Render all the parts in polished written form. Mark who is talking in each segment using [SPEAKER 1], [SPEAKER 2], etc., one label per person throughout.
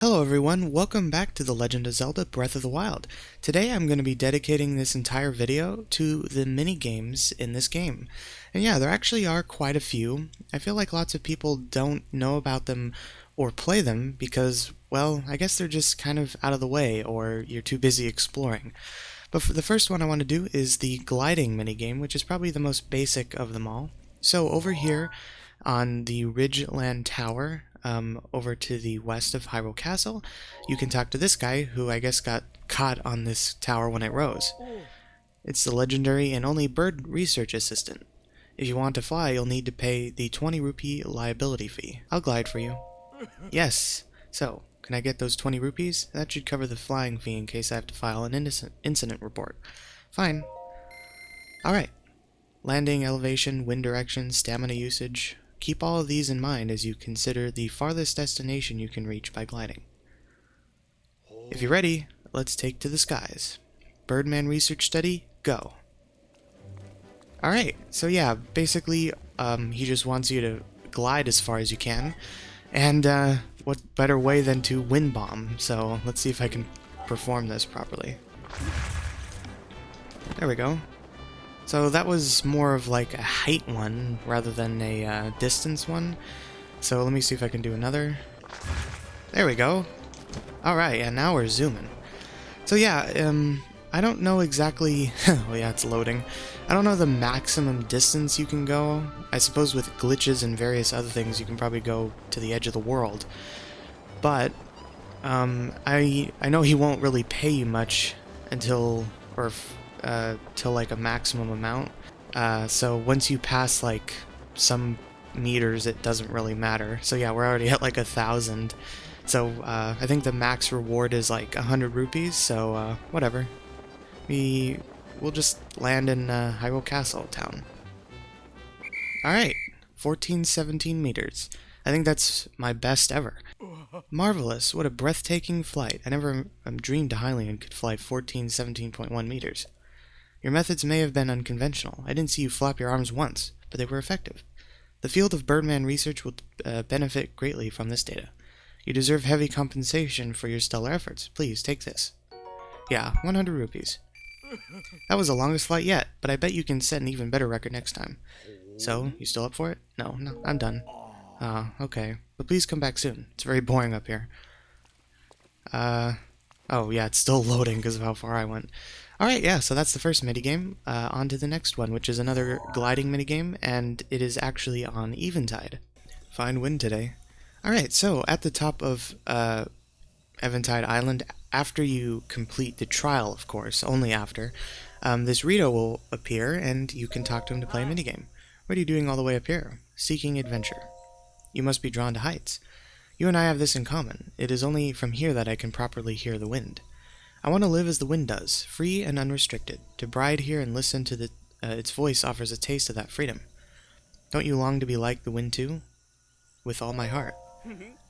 [SPEAKER 1] Hello everyone, welcome back to The Legend of Zelda Breath of the Wild. Today I'm going to be dedicating this entire video to the mini-games in this game. And yeah, there actually are quite a few. I feel like lots of people don't know about them or play them because, well, I guess they're just kind of out of the way or you're too busy exploring. But for the first one I want to do is the gliding minigame, which is probably the most basic of them all. So over here on the Ridgeland Tower, over to the west of Hyrule Castle, you can talk to this guy who I guess got caught on this tower when it rose. It's the legendary and only bird research assistant. If you want to fly, you'll need to pay the 20 rupee liability fee. I'll glide for you. Yes. So, can I get those 20 rupees? That should cover the flying fee in case I have to file an incident report. Fine. Alright. Landing, elevation, wind direction, stamina usage. Keep all of these in mind as you consider the farthest destination you can reach by gliding. If you're ready, let's take to the skies. Birdman Research Study, go! Alright, so yeah, basically, he just wants you to glide as far as you can, and what better way than to wind bomb, so let's see if I can perform this properly. There we go. So that was more of like a height one rather than a distance one. So let me see if I can do another. There we go. Alright, and now we're zooming. So yeah, I don't know exactly... oh yeah, it's loading. I don't know the maximum distance you can go. I suppose with glitches and various other things you can probably go to the edge of the world. But, I know he won't really pay you much until... till like a maximum amount. So once you pass like some meters, it doesn't really matter. So yeah, we're already at like 1,000. So I think the max reward is like 100 rupees. So whatever. We'll just land in Hyrule Castle town. All right, 1417 meters. I think that's my best ever. Marvelous! What a breathtaking flight. I never dreamed a Hylian could fly 1417.1 meters. Your methods may have been unconventional. I didn't see you flap your arms once, but they were effective. The field of Birdman research will benefit greatly from this data. You deserve heavy compensation for your stellar efforts. Please, take this. Yeah, 100 rupees. That was the longest flight yet, but I bet you can set an even better record next time. So, you still up for it? No, I'm done. Okay. But please come back soon. It's very boring up here. Oh yeah, it's still loading because of how far I went. Alright, yeah, so that's the first minigame. On to the next one, which is another gliding minigame, and it is actually on Eventide. Fine wind today. Alright, so at the top of Eventide Island, after you complete the trial, of course, only after, this Rito will appear, and you can talk to him to play a minigame. What are you doing all the way up here? Seeking adventure. You must be drawn to heights. You and I have this in common. It is only from here that I can properly hear the wind. I want to live as the wind does, free and unrestricted. To bride here and listen to its voice offers a taste of that freedom. Don't you long to be like the wind too? With all my heart.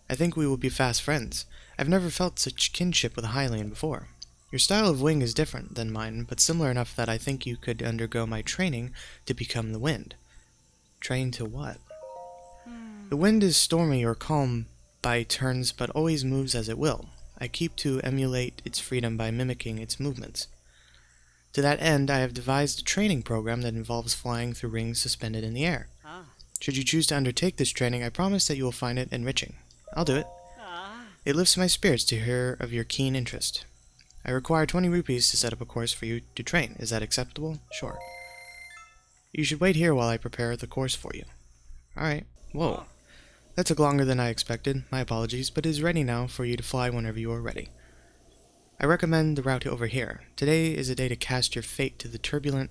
[SPEAKER 1] I think we will be fast friends. I've never felt such kinship with a Hylian before. Your style of wing is different than mine, but similar enough that I think you could undergo my training to become the wind. Train to what? The wind is stormy or calm by turns, but always moves as it will. I keep to emulate its freedom by mimicking its movements. To that end, I have devised a training program that involves flying through rings suspended in the air. Should you choose to undertake this training, I promise that you will find it enriching. I'll do it. It lifts my spirits to hear of your keen interest. I require 20 rupees to set up a course for you to train. Is that acceptable? Sure. You should wait here while I prepare the course for you. Alright. Whoa. That took longer than I expected, my apologies, but it is ready now for you to fly whenever you are ready. I recommend the route over here. Today is a day to cast your fate to the turbulent,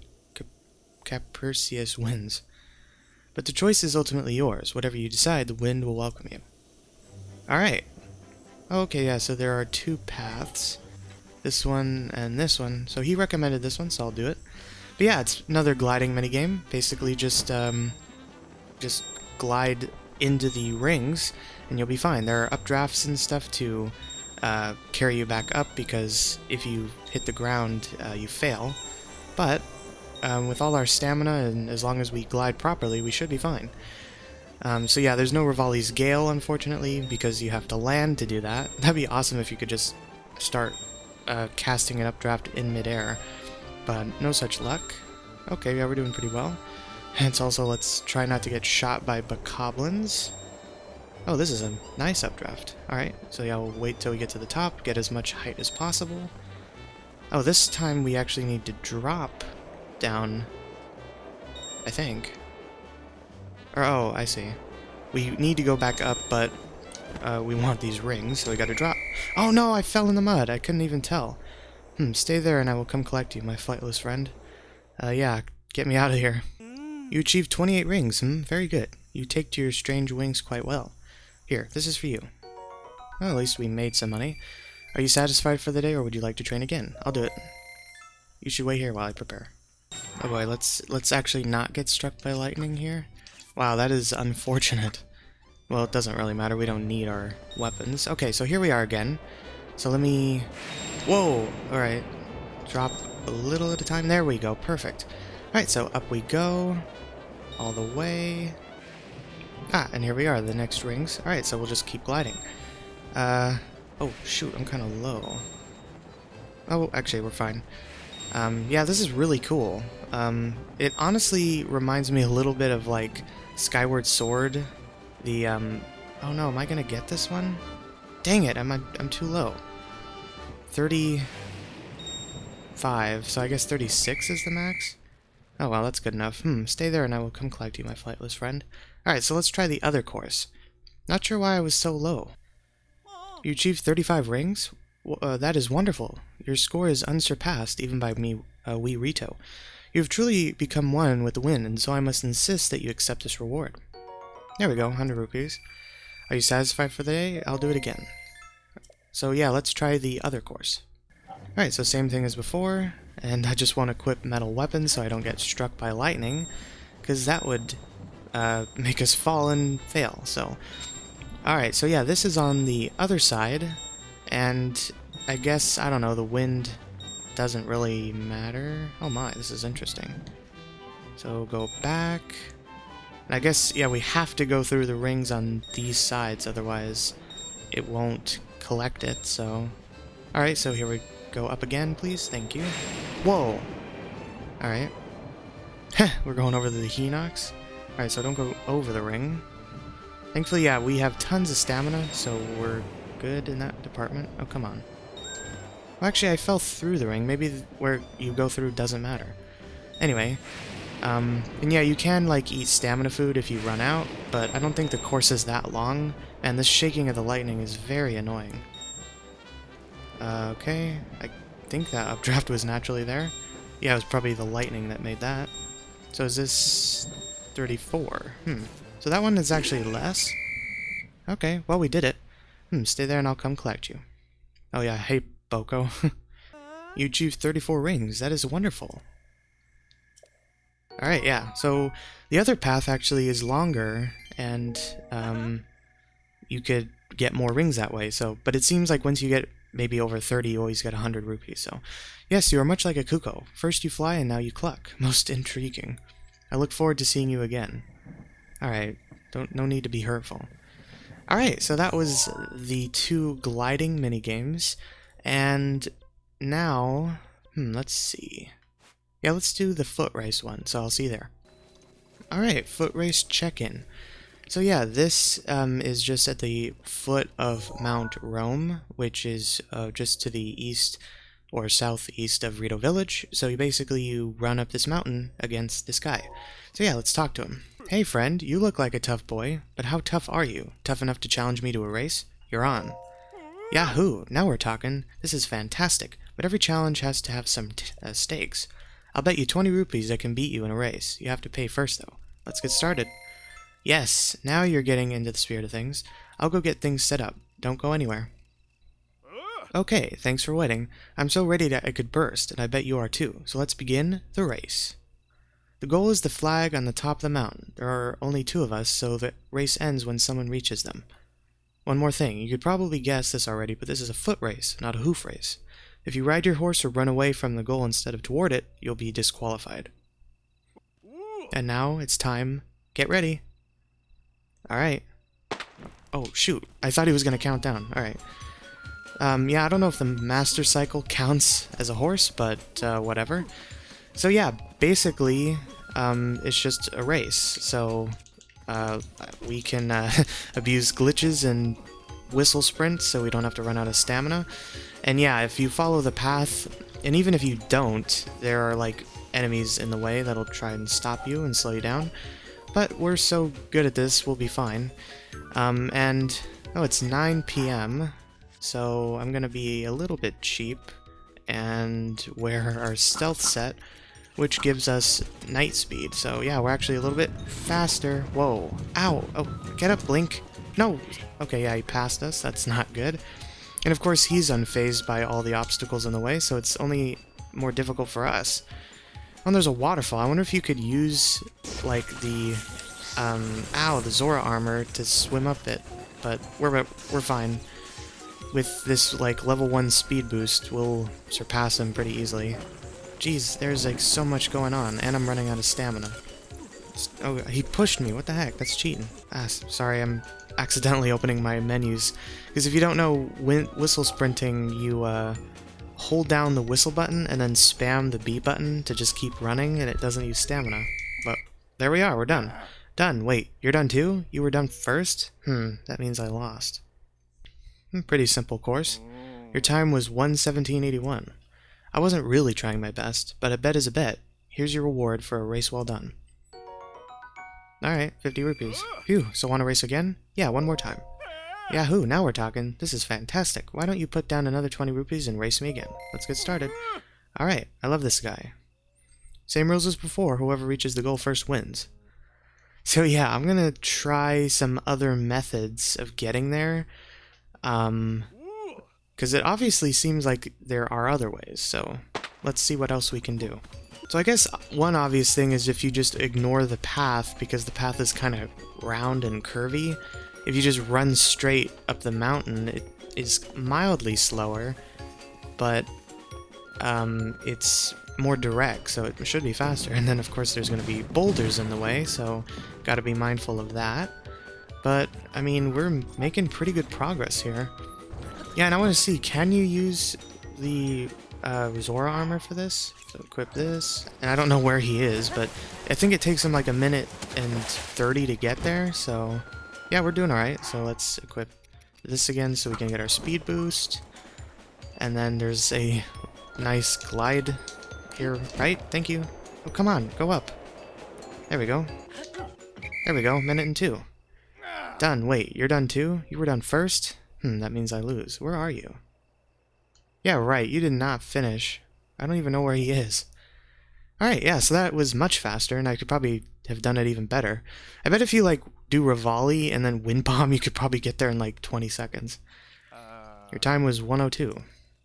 [SPEAKER 1] capricious winds. But the choice is ultimately yours. Whatever you decide, the wind will welcome you. Alright. Okay, yeah, so there are two paths. This one and this one. So he recommended this one, so I'll do it. But yeah, it's another gliding minigame. Basically just glide into the rings, and you'll be fine. There are updrafts and stuff to carry you back up, because if you hit the ground, you fail. But with all our stamina, and as long as we glide properly, we should be fine. So yeah, there's no Rivali's Gale, unfortunately, because you have to land to do that. That'd be awesome if you could just start casting an updraft in midair, but no such luck. Okay, yeah, we're doing pretty well. Hence also, let's try not to get shot by bokoblins. Oh, this is a nice updraft. Alright, so yeah, we'll wait till we get to the top, get as much height as possible. Oh, this time we actually need to drop down, I think. Or, oh, I see. We need to go back up, but we want these rings, so we gotta drop. Oh no, I fell in the mud. I couldn't even tell. Stay there and I will come collect you, my flightless friend. Yeah, get me out of here. You achieved 28 rings, very good. You take to your strange wings quite well. Here, this is for you. Well, at least we made some money. Are you satisfied for the day, or would you like to train again? I'll do it. You should wait here while I prepare. Oh boy, let's actually not get struck by lightning here. Wow, that is unfortunate. Well, it doesn't really matter. We don't need our weapons. Okay, so here we are again. So let me... Whoa! Alright. Drop a little at a time. There we go. Perfect. Alright, so up we go. All the way. Ah, and here we are, the next rings. Alright, so we'll just keep gliding. Oh, shoot, I'm kind of low. Oh, actually, we're fine. Yeah, this is really cool. It honestly reminds me a little bit of, like, Skyward Sword. The, oh no, am I gonna get this one? Dang it, I'm too low. 35, so I guess 36 is the max? Oh well, that's good enough. Stay there and I will come collect you, my flightless friend. Alright, so let's try the other course. Not sure why I was so low. You achieved 35 rings? That is wonderful. Your score is unsurpassed, even by me, wee Rito. You have truly become one with the wind, and so I must insist that you accept this reward. There we go, 100 rupees. Are you satisfied for the day? I'll do it again. So yeah, let's try the other course. Alright, so same thing as before, and I just want to equip metal weapons so I don't get struck by lightning, because that would make us fall and fail, so... Alright, so yeah, this is on the other side, and I guess, I don't know, the wind doesn't really matter. Oh my, this is interesting. So go back... And I guess, yeah, we have to go through the rings on these sides, otherwise it won't collect it, so... Alright, so here we go up again, please. Thank you. Whoa! Alright. We're going over the Hinox. Alright, so don't go over the ring. Thankfully, yeah, we have tons of stamina, so we're good in that department. Oh, come on. Well, actually, I fell through the ring. Maybe where you go through doesn't matter. Anyway... and yeah, you can, like, eat stamina food if you run out, but I don't think the course is that long, and this shaking of the lightning is very annoying. Okay, I think that updraft was naturally there. Yeah, it was probably the lightning that made that. So is this 34? So that one is actually less? Okay, well, we did it. Stay there and I'll come collect you. Oh yeah, hey, Boko. You achieved 34 rings, that is wonderful. Alright, yeah, so the other path actually is longer, and you could get more rings that way, so, but it seems like once you get maybe over 30, you always get 100 rupees, so. Yes, you are much like a cuckoo. First you fly and now you cluck. Most intriguing. I look forward to seeing you again. Alright, no need to be hurtful. Alright, so that was the 2 gliding minigames, and now, let's see. Yeah, let's do the Footrace one, so I'll see you there. Alright, Footrace check-in. So yeah, this is just at the foot of Mount Rome, which is just to the east or southeast of Rito Village. So you run up this mountain against this guy. So yeah, let's talk to him. Hey friend, you look like a tough boy, but how tough are you? Tough enough to challenge me to a race? You're on. Yahoo! Now we're talking. This is fantastic, but every challenge has to have some stakes. I'll bet you 20 rupees I can beat you in a race. You have to pay first though. Let's get started. Yes, now you're getting into the spirit of things. I'll go get things set up. Don't go anywhere. Okay, thanks for waiting. I'm so ready that I could burst, and I bet you are too. So let's begin the race. The goal is the flag on the top of the mountain. There are only 2 of us, so the race ends when someone reaches them. One more thing, you could probably guess this already, but this is a foot race, not a hoof race. If you ride your horse or run away from the goal instead of toward it, you'll be disqualified. And now it's time. Get ready. Alright. Oh, shoot. I thought he was going to count down. Alright. Yeah, I don't know if the Master Cycle counts as a horse, but whatever. So yeah, basically, it's just a race. So we can abuse glitches and whistle sprints so we don't have to run out of stamina. And yeah, if you follow the path, and even if you don't, there are like enemies in the way that'll try and stop you and slow you down. But we're so good at this, we'll be fine. And, oh, it's 9 p.m., so I'm gonna be a little bit cheap and wear our stealth set, which gives us night speed. So yeah, we're actually a little bit faster. Whoa. Ow. Oh, get up, Blink. No. Okay, yeah, he passed us. That's not good. And of course, he's unfazed by all the obstacles in the way, so it's only more difficult for us. Oh, and there's a waterfall. I wonder if you could use, like, the, the Zora armor to swim up it. But we're fine. With this, like, level 1 speed boost, we'll surpass him pretty easily. Jeez, there's, like, so much going on, and I'm running out of stamina. Oh, he pushed me. What the heck? That's cheating. Ah, sorry, I'm accidentally opening my menus. Because if you don't know whistle sprinting, you, hold down the whistle button and then spam the B button to just keep running, and it doesn't use stamina. But there we are, we're done. Done. Wait, you're done too? You were done first? That means I lost. Pretty simple course. Your time was 1:17:81. I wasn't really trying my best, but a bet is a bet. Here's your reward for a race well done. Alright, 50 rupees. Phew, so want to race again? Yeah, one more time. Yahoo, now we're talking. This is fantastic. Why don't you put down another 20 rupees and race me again? Let's get started. Alright, I love this guy. Same rules as before, whoever reaches the goal first wins. So yeah, I'm gonna try some other methods of getting there. Because it obviously seems like there are other ways, so let's see what else we can do. So I guess one obvious thing is if you just ignore the path, because the path is kind of round and curvy. If you just run straight up the mountain, it is mildly slower, but it's more direct, so it should be faster. And then of course there's going to be boulders in the way, so gotta be mindful of that. But, I mean, we're making pretty good progress here. Yeah, and I want to see, can you use the Zora armor for this? So equip this. And I don't know where he is, but I think it takes him like 1:30 to get there, so yeah, we're doing alright. So let's equip this again so we can get our speed boost. And then there's a nice glide here, right? Thank you. Oh, come on, go up. There we go. There we go, 1:02. Done. Wait, you're done too? You were done first? That means I lose. Where are you? Yeah, right, you did not finish. I don't even know where he is. Alright, yeah, so that was much faster, and I could probably have done it even better. I bet if you, like, do Rivali and then Wind Bomb, you could probably get there in, like, 20 seconds. Your time was 1:02.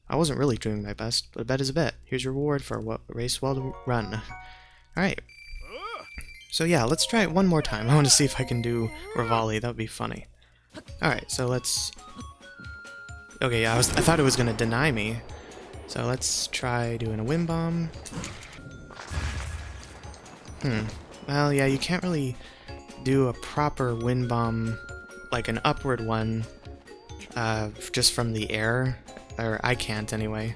[SPEAKER 1] I wasn't really doing my best, but a bet is a bet. Here's your reward for a race well run. Alright. So yeah, let's try it one more time. I want to see if I can do Rivali. That would be funny. Alright, so let's... Okay, yeah, I thought it was going to deny me. So let's try doing a Wind Bomb. Well, yeah, you can't really do a proper Wind Bomb, like an upward one, just from the air. Or I can't, anyway.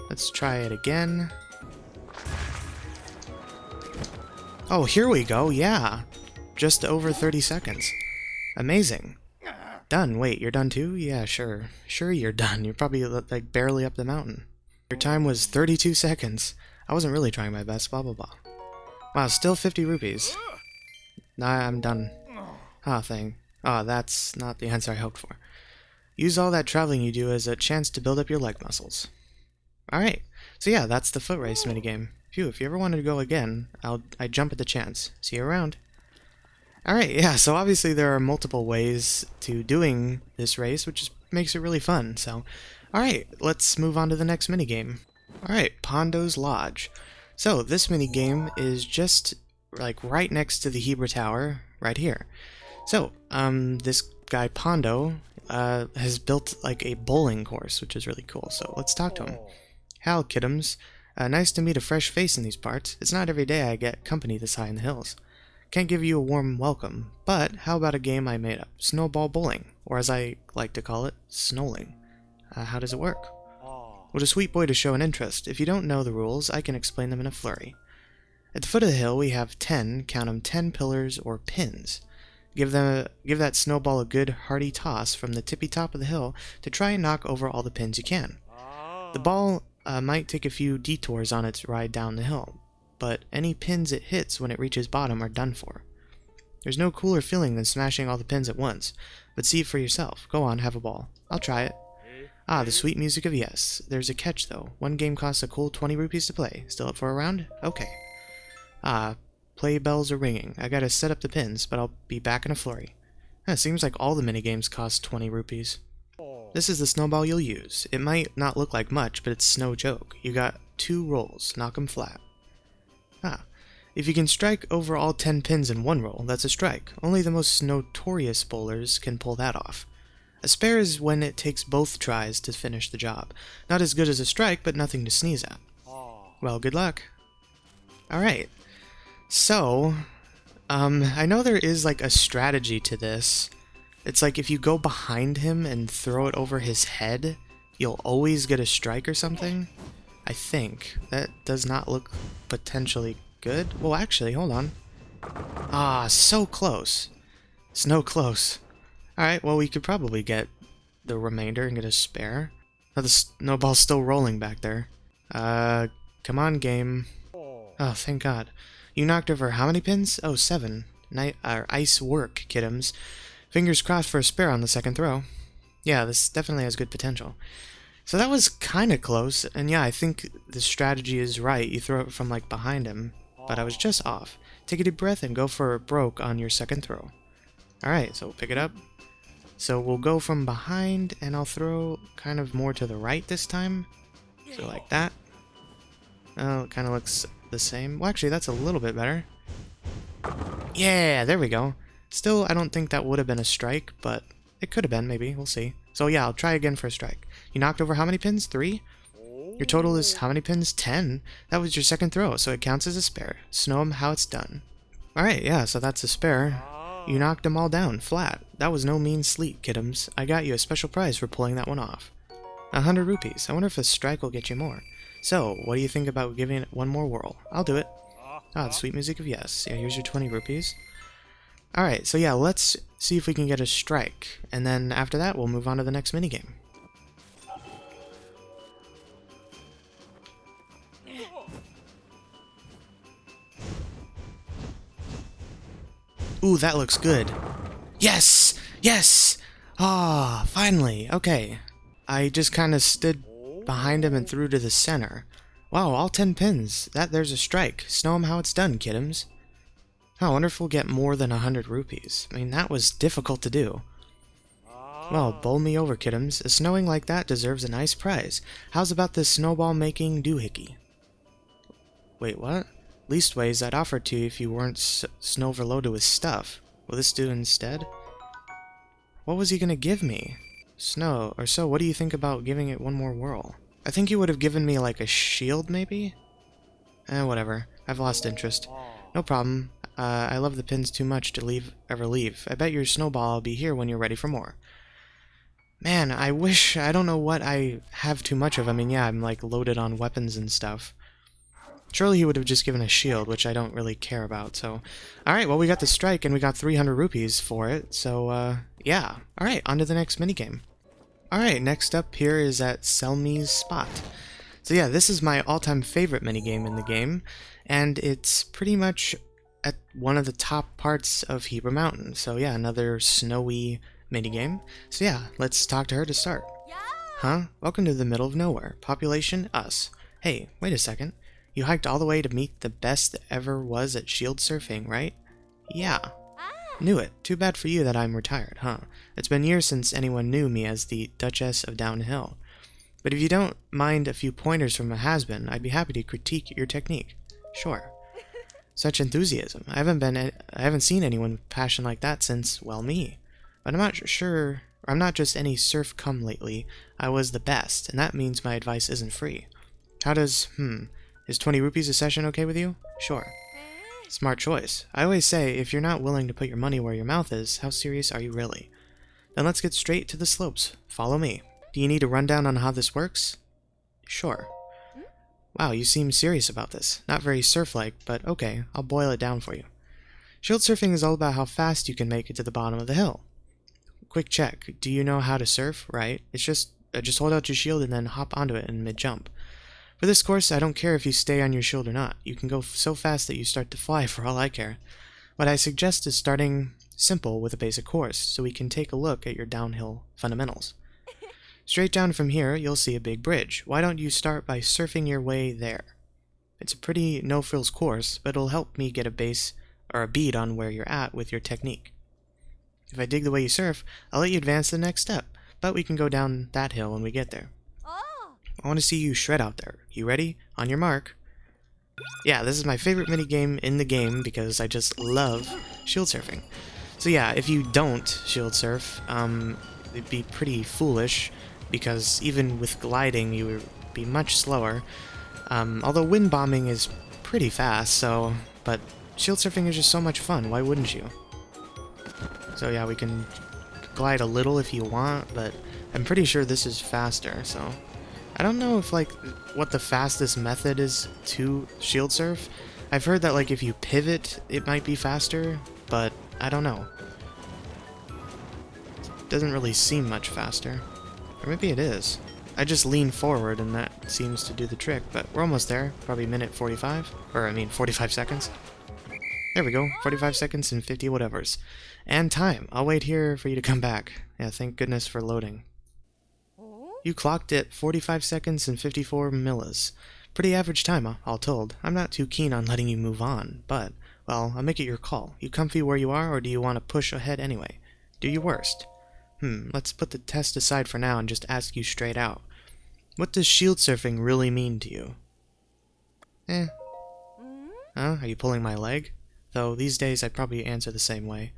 [SPEAKER 1] Let's try it again. Oh, here we go, yeah! Just over 30 seconds. Amazing. Done. Wait, you're done too? Yeah, sure. Sure you're done. You're probably, like, barely up the mountain. Your time was 32 seconds. I wasn't really trying my best, blah blah blah. Wow, still 50 rupees. Nah, I'm done. Ah, thing. Ah, that's not the answer I hoped for. Use all that traveling you do as a chance to build up your leg muscles. Alright, so yeah, that's the foot race minigame. Phew, if you ever wanted to go again, I'd jump at the chance. See you around. Alright, yeah, so obviously there are multiple ways to doing this race, which makes it really fun, so... Alright, let's move on to the next minigame. Alright, Pondo's Lodge. So, this minigame is just, like, right next to the Hebra Tower, right here. So, this guy Pondo has built, like, a bowling course, which is really cool, so let's talk to him. Hal, kiddoms. Nice to meet a fresh face in these parts. It's not every day I get company this high in the hills. Can't give you a warm welcome, but how about a game I made up? Snowball Bowling, or as I like to call it, snowling. How does it work? What a sweet boy to show an interest. If you don't know the rules, I can explain them in a flurry. At the foot of the hill, we have 10, count 'em, 10 pillars or pins. Give that snowball a good hearty toss from the tippy top of the hill to try and knock over all the pins you can. The ball might take a few detours on its ride down the hill, but any pins it hits when it reaches bottom are done for. There's no cooler feeling than smashing all the pins at once, but see it for yourself. Go on, have a ball. I'll try it. Ah, the sweet music of yes. There's a catch, though. One game costs a cool 20 rupees to play. Still up for a round? Okay. Ah, play bells are ringing. I gotta set up the pins, but I'll be back in a flurry. Seems like all the minigames cost 20 rupees. This is the snowball you'll use. It might not look like much, but it's no joke. You got 2 rolls. Knock 'em flat. If you can strike over all 10 pins in one roll, that's a strike. Only the most notorious bowlers can pull that off. A spare is when it takes both tries to finish the job. Not as good as a strike, but nothing to sneeze at. Well, good luck. Alright. So, I know there is like a strategy to this. It's like if you go behind him and throw it over his head, you'll always get a strike or something. I think. That does not look potentially good. Well, actually, hold on. Ah, so close. So close. Alright, well, we could probably get the remainder and get a spare. Oh, the snowball's still rolling back there. Come on, game. Oh, thank God. You knocked over how many pins? Oh, 7. Ice work, kiddoms. Fingers crossed for a spare on the second throw. Yeah, this definitely has good potential. So that was kind of close, and yeah, I think the strategy is right. You throw it from, like, behind him, but I was just off. Take a deep breath and go for a broke on your second throw. Alright, so we'll pick it up. So we'll go from behind, and I'll throw kind of more to the right this time. So like that. Oh, it kind of looks the same. Well, actually, that's a little bit better. Yeah, there we go. Still, I don't think that would have been a strike, but it could have been, maybe. We'll see. So yeah, I'll try again for a strike. You knocked over how many pins? 3? Your total is how many pins? 10? That was your second throw, so it counts as a spare. Snow 'em how it's done. Alright, yeah, so that's a spare. You knocked them all down, flat. That was no mean sleep, kiddoms. I got you a special prize for pulling that one off. 100 rupees. I wonder if a strike will get you more. So, what do you think about giving it one more whirl? I'll do it. Ah, the sweet music of yes. Yeah, here's your 20 rupees. Alright, so yeah, let's see if we can get a strike. And then after that, we'll move on to the next minigame. Ooh, that looks good. Yes! Yes! Ah, finally. Okay. I just kind of stood behind him and threw to the center. Wow, all 10 pins. There's a strike. Snow 'em how it's done, kiddoms. Oh, I wonder if we'll get more than 100 rupees. I mean, that was difficult to do. Well, bowl me over, kiddoms. A snowing like that deserves a nice prize. How's about this snowball-making doohickey? Wait, what? Leastways, I'd offer it to you if you weren't snow overloaded with stuff. Will this do instead? What was he gonna give me? Snow, or so, what do you think about giving it one more whirl? I think he would have given me, like, a shield, maybe? Whatever. I've lost interest. No problem. I love the pins too much to ever leave. I bet your snowball will be here when you're ready for more. Man, I don't know what I have too much of. I mean, yeah, I'm, like, loaded on weapons and stuff. Surely he would have just given a shield, which I don't really care about, so... Alright, well, we got the strike, and we got 300 rupees for it, so, yeah. Alright, on to the next minigame. Alright, next up here is at Sell Me's Spot. So yeah, this is my all-time favorite minigame in the game, and it's pretty much at one of the top parts of Hebra Mountain. So yeah, another snowy minigame. So yeah, let's talk to her to start.
[SPEAKER 2] Yeah.
[SPEAKER 1] Huh? Welcome to the middle of nowhere. Population, us. Hey, wait a second. You hiked all the way to meet the best that ever was at shield surfing, right? Yeah. Knew it. Too bad for you that I'm retired, huh? It's been years since anyone knew me as the Duchess of Downhill. But if you don't mind a few pointers from a has-been, I'd be happy to critique your technique. Sure. Such enthusiasm. I haven't seen anyone with passion like that since, well, me. But I'm not just any surf cum lately. I was the best, and that means my advice isn't free. How does, is 20 rupees a session okay with you? Sure. Smart choice. I always say, if you're not willing to put your money where your mouth is, how serious are you really? Then let's get straight to the slopes. Follow me. Do you need a rundown on how this works? Sure. Wow, you seem serious about this. Not very surf-like, but okay, I'll boil it down for you. Shield surfing is all about how fast you can make it to the bottom of the hill. Quick check. Do you know how to surf? Right. It's just hold out your shield and then hop onto it in mid-jump. For this course, I don't care if you stay on your shield or not. You can go so fast that you start to fly for all I care. What I suggest is starting simple with a basic course, so we can take a look at your downhill fundamentals. Straight down from here, you'll see a big bridge. Why don't you start by surfing your way there? It's a pretty no-frills course, but it'll help me get a base or a bead on where you're at with your technique. If I dig the way you surf, I'll let you advance to the next step, but we can go down that hill when we get there. I want to see you shred out there. You ready? On your mark. Yeah, this is my favorite minigame in the game because I just love shield surfing. So yeah, if you don't shield surf, it'd be pretty foolish because even with gliding you would be much slower. Although wind bombing is pretty fast, but shield surfing is just so much fun, why wouldn't you? So yeah, we can glide a little if you want, but I'm pretty sure this is faster, so... I don't know if, like, what the fastest method is to shield surf. I've heard that, like, if you pivot, it might be faster, but I don't know. It doesn't really seem much faster. Or maybe it is. I just lean forward and that seems to do the trick, but we're almost there. Probably minute 45. Or, I mean, 45 seconds. There we go. 45 seconds and 50 whatevers. And time. I'll wait here for you to come back. Yeah, thank goodness for loading. You clocked it 45 seconds and 54 millis. Pretty average time, all told. I'm not too keen on letting you move on, but, well, I'll make it your call. You comfy where you are, or do you want to push ahead anyway? Do your worst. Let's put the test aside for now and just ask you straight out. What does shield surfing really mean to you? Huh? Are you pulling my leg? Though, these days I'd probably answer the same way.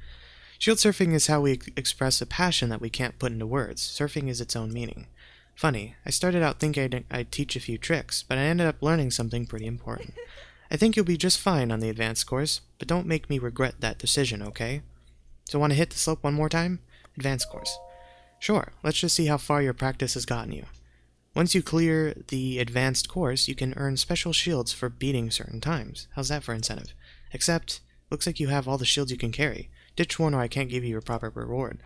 [SPEAKER 1] Shield surfing is how we express a passion that we can't put into words. Surfing is its own meaning. Funny, I started out thinking I'd teach a few tricks, but I ended up learning something pretty important. I think you'll be just fine on the advanced course, but don't make me regret that decision, okay? So want to hit the slope one more time? Advanced course. Sure, let's just see how far your practice has gotten you. Once you clear the advanced course, you can earn special shields for beating certain times. How's that for incentive? Except, looks like you have all the shields you can carry. Ditch one or I can't give you a proper reward.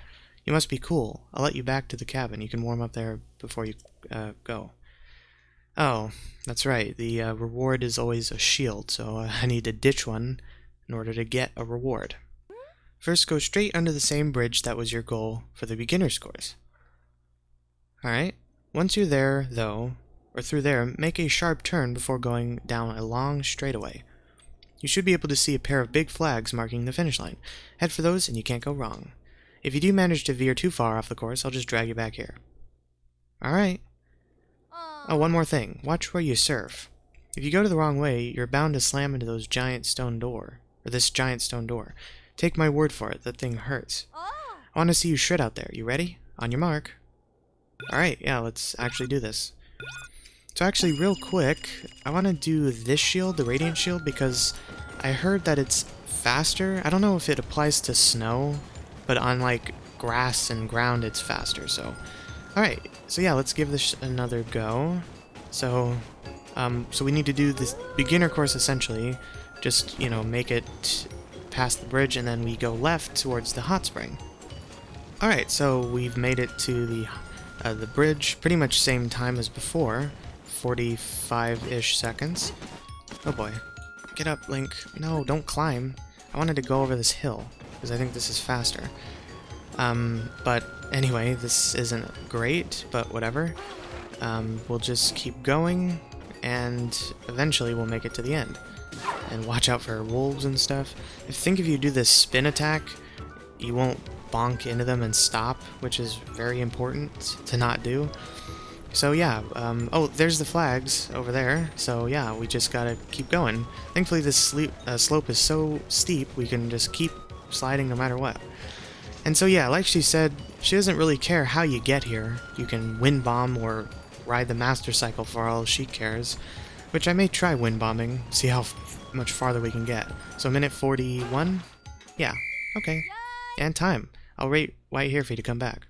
[SPEAKER 1] You must be cool. I'll let you back to the cabin. You can warm up there before you go. Oh, that's right. The reward is always a shield, so I need to ditch one in order to get a reward. First, go straight under the same bridge that was your goal for the beginner's course. Alright. Once you're there, though, or through there, make a sharp turn before going down a long straightaway. You should be able to see a pair of big flags marking the finish line. Head for those and you can't go wrong. If you do manage to veer too far off the course, I'll just drag you back here. Alright. Oh, one more thing. Watch where you surf. If you go to the wrong way, you're bound to slam into this giant stone door. Take my word for it, that thing hurts. I want to see you shred out there. You ready? On your mark. Alright, yeah, let's actually do this. So actually, real quick, I want to do this shield, the Radiant Shield, because I heard that it's faster. I don't know if it applies to snow, but on, like, grass and ground, it's faster, so... Alright, so yeah, let's give this another go. So we need to do this beginner course, essentially. Just, you know, make it past the bridge, and then we go left towards the hot spring. Alright, so we've made it to the bridge, pretty much same time as before. 45-ish seconds. Oh boy. Get up, Link. No, don't climb. I wanted to go over this hill, because I think this is faster. But anyway, this isn't great, but whatever. We'll just keep going, and eventually we'll make it to the end. And watch out for wolves and stuff. I think if you do this spin attack, you won't bonk into them and stop, which is very important to not do. So yeah, oh, there's the flags over there, so yeah, we just gotta keep going. Thankfully this slope is so steep, we can just keep sliding no matter what. And so yeah, like she said, she doesn't really care how you get here. You can wind bomb or ride the master cycle for all she cares, which I may try wind bombing, see how much farther we can get. So minute 41? Yeah, okay. And time. I'll wait here for you to come back.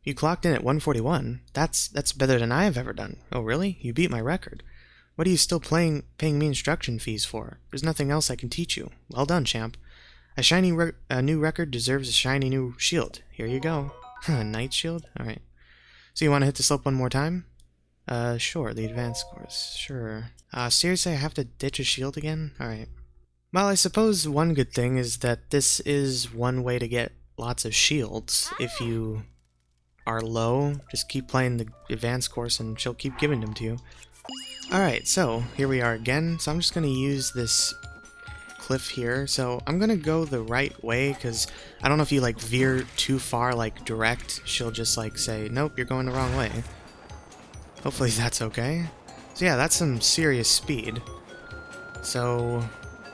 [SPEAKER 1] You clocked in at 141. That's better than I have ever done. Oh really? You beat my record. What are you still paying me instruction fees for? There's nothing else I can teach you. Well done, champ. A new record deserves a shiny new shield. Here you go. Knight shield? Alright. So you want to hit the slope one more time? Sure, the advanced course. Sure. Seriously, I have to ditch a shield again? Alright. Well, I suppose one good thing is that this is one way to get lots of shields. If you are low, just keep playing the advanced course and she'll keep giving them to you. Alright, so here we are again. So I'm just going to use this cliff here. So I'm going to go the right way because I don't know if you like veer too far like direct, she'll just like say, nope, you're going the wrong way. Hopefully that's okay. So yeah, that's some serious speed. So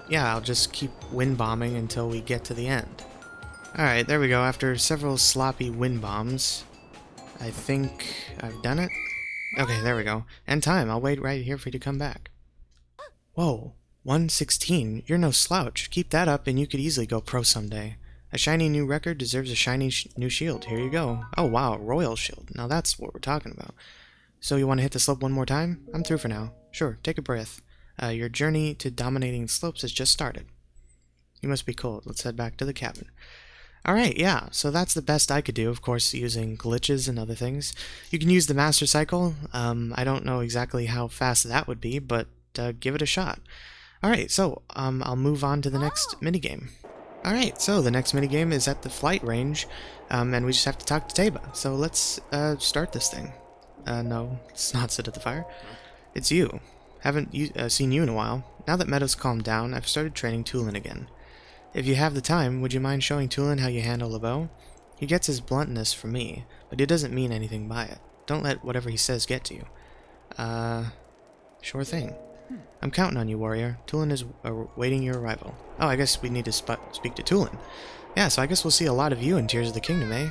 [SPEAKER 1] yeah, I'll just keep wind bombing until we get to the end. Alright, there we go. After several sloppy wind bombs, I think I've done it. Okay, there we go. And time. I'll wait right here for you to come back. Whoa, 116. You're no slouch. Keep that up and you could easily go pro someday. A shiny new record deserves a shiny new shield. Here you go. Oh wow, royal shield. Now that's what we're talking about. So you want to hit the slope one more time? I'm through for now. Sure, take a breath. Your journey to dominating slopes has just started. You must be cold. Let's head back to the cabin. Alright, yeah, so that's the best I could do, of course, using glitches and other things. You can use the Master Cycle. I don't know exactly how fast that would be, but give it a shot. Alright, so I'll move on to the next minigame. Alright, so the next minigame is at the flight range, and we just have to talk to Teba. So let's start this thing. No, let's not sit at the fire. It's you. Haven't seen you in a while. Now that Meadow's calmed down, I've started training Tulin again. If you have the time, would you mind showing Tulin how you handle a bow? He gets his bluntness from me, but he doesn't mean anything by it. Don't let whatever he says get to you. Sure thing. I'm counting on you, warrior. Tulin is awaiting your arrival. Oh, I guess we need to speak to Tulin. Yeah, so I guess we'll see a lot of you in Tears of the Kingdom, eh?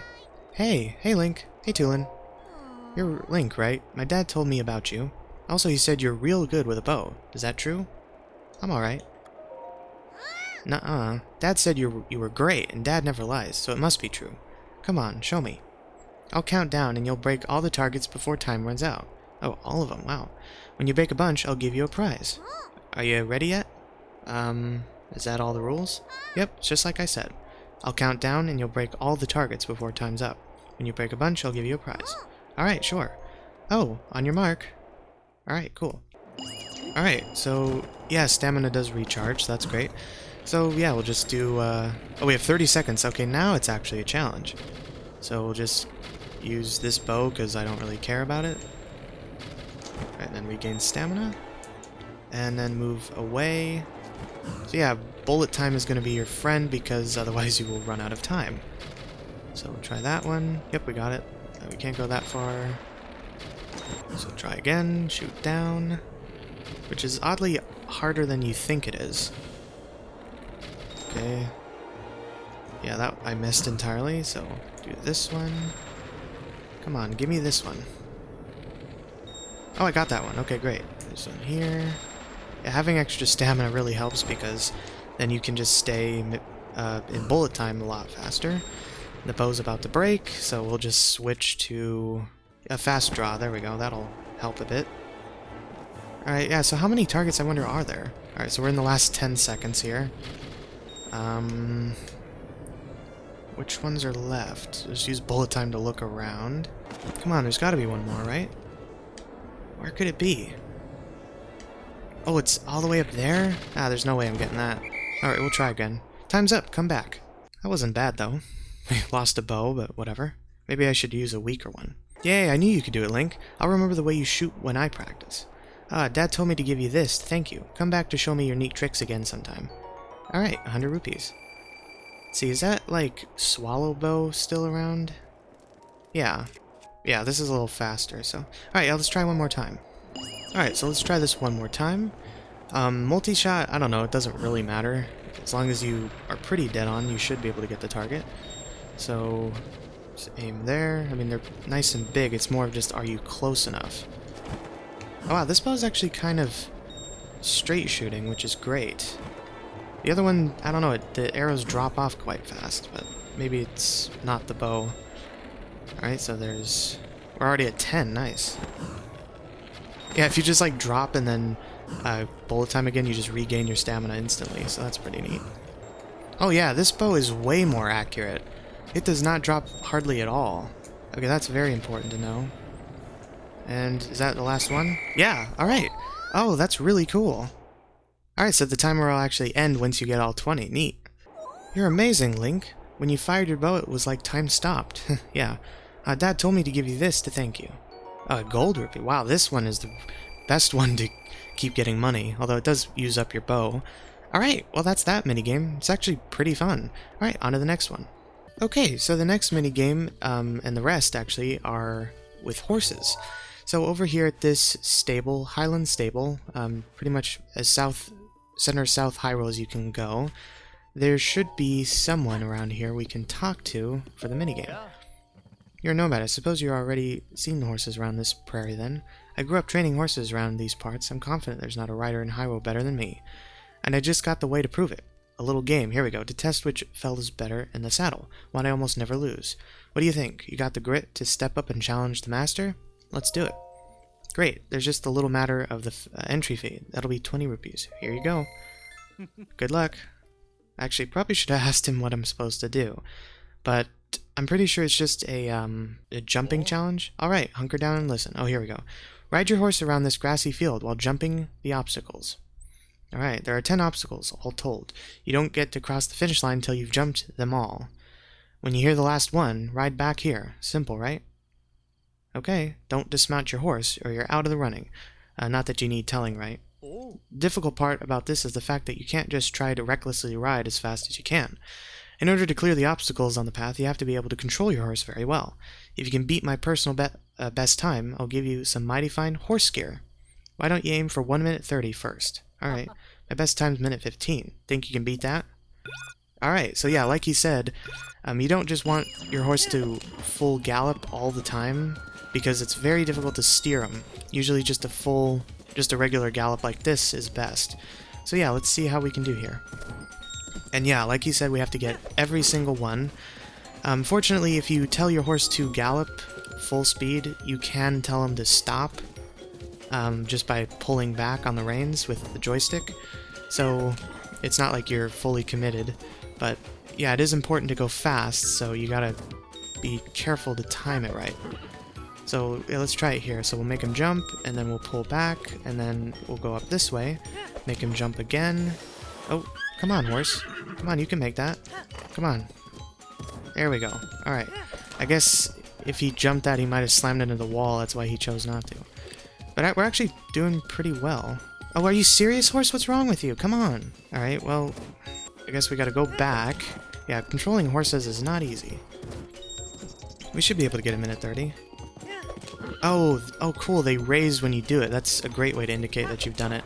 [SPEAKER 1] Hey Link. Hey, Tulin. You're Link, right? My dad told me about you. Also, he said you're real good with a bow. Is that true? I'm alright. Nuh-uh. Dad said you were great, and Dad never lies, so it must be true. Come on, show me. I'll count down, and you'll break all the targets before time runs out. Oh, all of them, wow. When you break a bunch, I'll give you a prize. Are you ready yet? Is that all the rules? Yep, it's just like I said. I'll count down, and you'll break all the targets before time's up. When you break a bunch, I'll give you a prize. Alright, sure. Oh, on your mark. Alright, cool. Alright, so, yeah, stamina does recharge, so that's great. So, yeah, we'll just do, oh, we have 30 seconds. Okay, now it's actually a challenge. So we'll just use this bow, because I don't really care about it. Alright, and then regain stamina. And then move away. So, yeah, bullet time is going to be your friend, because otherwise you will run out of time. So, we'll try that one. Yep, we got it. We can't go that far. So, try again. Shoot down. Which is oddly harder than you think it is. Okay. Yeah, that I missed entirely, so do this one. Come on, give me this one. Oh, I got that one. Okay, great. This one here. Yeah, having extra stamina really helps because then you can just stay in bullet time a lot faster. The bow's about to break, so we'll just switch to a fast draw. There we go. That'll help a bit. Alright, yeah, so how many targets, I wonder, are there? Alright, so we're in the last 10 seconds here. Which ones are left? Just use bullet time to look around. Come on, there's gotta be one more, right? Where could it be? Oh, it's all the way up there? Ah, there's no way I'm getting that. Alright, we'll try again. Time's up, come back. That wasn't bad, though. We lost a bow, but whatever. Maybe I should use a weaker one. Yay, I knew you could do it, Link. I'll remember the way you shoot when I practice. Dad told me to give you this, thank you. Come back to show me your neat tricks again sometime. Alright, 100 rupees. Let's see, is that, like, Swallow Bow still around? Yeah. Yeah, this is a little faster, so... Alright, yeah, let's try one more time. Alright, so let's try this one more time. Multi-shot, I don't know, it doesn't really matter. As long as you are pretty dead on, you should be able to get the target. So, just aim there. I mean, they're nice and big, it's more of just, are you close enough? Oh wow, this bow is actually kind of straight shooting, which is great. The other one, I don't know, the arrows drop off quite fast, but maybe it's not the bow. Alright, so we're already at 10, nice. Yeah, if you just like drop and then bullet time again, you just regain your stamina instantly, so that's pretty neat. Oh yeah, this bow is way more accurate. It does not drop hardly at all. Okay, that's very important to know. And is that the last one? Yeah, alright. Oh, that's really cool. Alright, so the timer will actually end once you get all 20. Neat. You're amazing, Link. When you fired your bow, it was like time stopped. Yeah. Dad told me to give you this to thank you. Gold rupee. Wow, this one is the best one to keep getting money, although it does use up your bow. Alright, well that's that minigame. It's actually pretty fun. Alright, on to the next one. Okay, so the next minigame, and the rest actually, are with horses. So over here at this stable, Highland Stable, pretty much as center south Hyrule as you can go, there should be someone around here we can talk to for the minigame. You're a nomad. I suppose you've already seen the horses around this prairie then. I grew up training horses around these parts. I'm confident there's not a rider in Hyrule better than me. And I just got the way to prove it. A little game, here we go, to test which fella's better in the saddle, one I almost never lose. What do you think? You got the grit to step up and challenge the master? Let's do it. Great, there's just a little matter of the entry fee. That'll be 20 rupees. Here you go. Good luck. Actually, probably should have asked him what I'm supposed to do. But I'm pretty sure it's just a jumping challenge. Alright, hunker down and listen. Oh, here we go. Ride your horse around this grassy field while jumping the obstacles. Alright, there are 10 obstacles, all told. You don't get to cross the finish line until you've jumped them all. When you hear the last one, ride back here. Simple, right? Okay, don't dismount your horse, or you're out of the running. Not that you need telling, right? Difficult part about this is the fact that you can't just try to recklessly ride as fast as you can. In order to clear the obstacles on the path, you have to be able to control your horse very well. If you can beat my personal best time, I'll give you some mighty fine horse gear. Why don't you aim for 1 minute 30 first? Alright, my best time's minute 15. Think you can beat that? Alright, so yeah, like he said, you don't just want your horse to full gallop all the time, because it's very difficult to steer them. Usually just a regular gallop like this is best. So yeah, let's see how we can do here. And yeah, like he said, we have to get every single one. Fortunately, if you tell your horse to gallop full speed, you can tell him to stop, just by pulling back on the reins with the joystick. So it's not like you're fully committed, but yeah, it is important to go fast, so you gotta be careful to time it right. So yeah, let's try it here. So we'll make him jump, and then we'll pull back, and then we'll go up this way, make him jump again. Oh, come on, horse. Come on, you can make that. Come on. There we go. Alright. I guess if he jumped that, he might have slammed into the wall. That's why he chose not to. But we're actually doing pretty well. Oh, are you serious, horse? What's wrong with you? Come on. Alright, well, I guess we gotta go back. Yeah, controlling horses is not easy. We should be able to get a minute 30. Oh, cool. They raise when you do it. That's a great way to indicate that you've done it.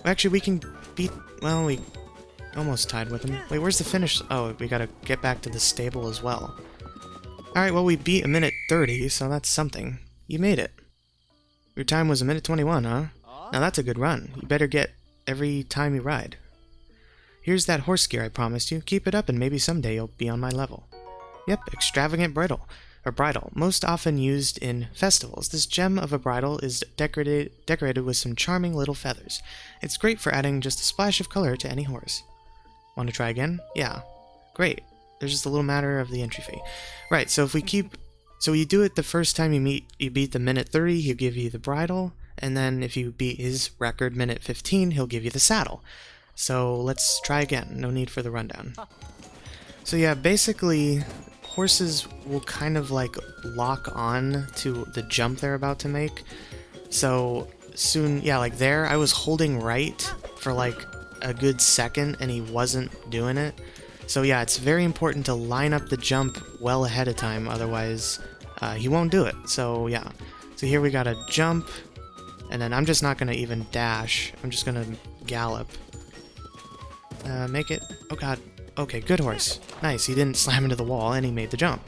[SPEAKER 1] Well, actually, we can beat... Well, we almost tied with him. Wait, where's the finish? Oh, we gotta get back to the stable as well. Alright, well, we beat a minute 30, so that's something. You made it. Your time was a minute 21, huh? Now that's a good run. You better get every time you ride. Here's that horse gear I promised you. Keep it up and maybe someday you'll be on my level. Yep, extravagant bridle. Most often used in festivals. This gem of a bridle is decorated with some charming little feathers. It's great for adding just a splash of color to any horse. Want to try again? Yeah. Great. There's just a little matter of the entry fee. Right, so if we keep... So you do it the first time you beat the minute 30, he'll give you the bridle, and then if you beat his record minute 15, he'll give you the saddle. So let's try again. No need for the rundown. So yeah, basically... horses will kind of like lock on to the jump they're about to make. So soon, yeah, like there, I was holding right for like a good second and he wasn't doing it. So yeah, it's very important to line up the jump well ahead of time, otherwise he won't do it. So yeah, so here we gotta jump, and then I'm just not gonna even dash. I'm just gonna gallop. Make it. Oh god. Okay, good horse. Nice, he didn't slam into the wall, and he made the jump.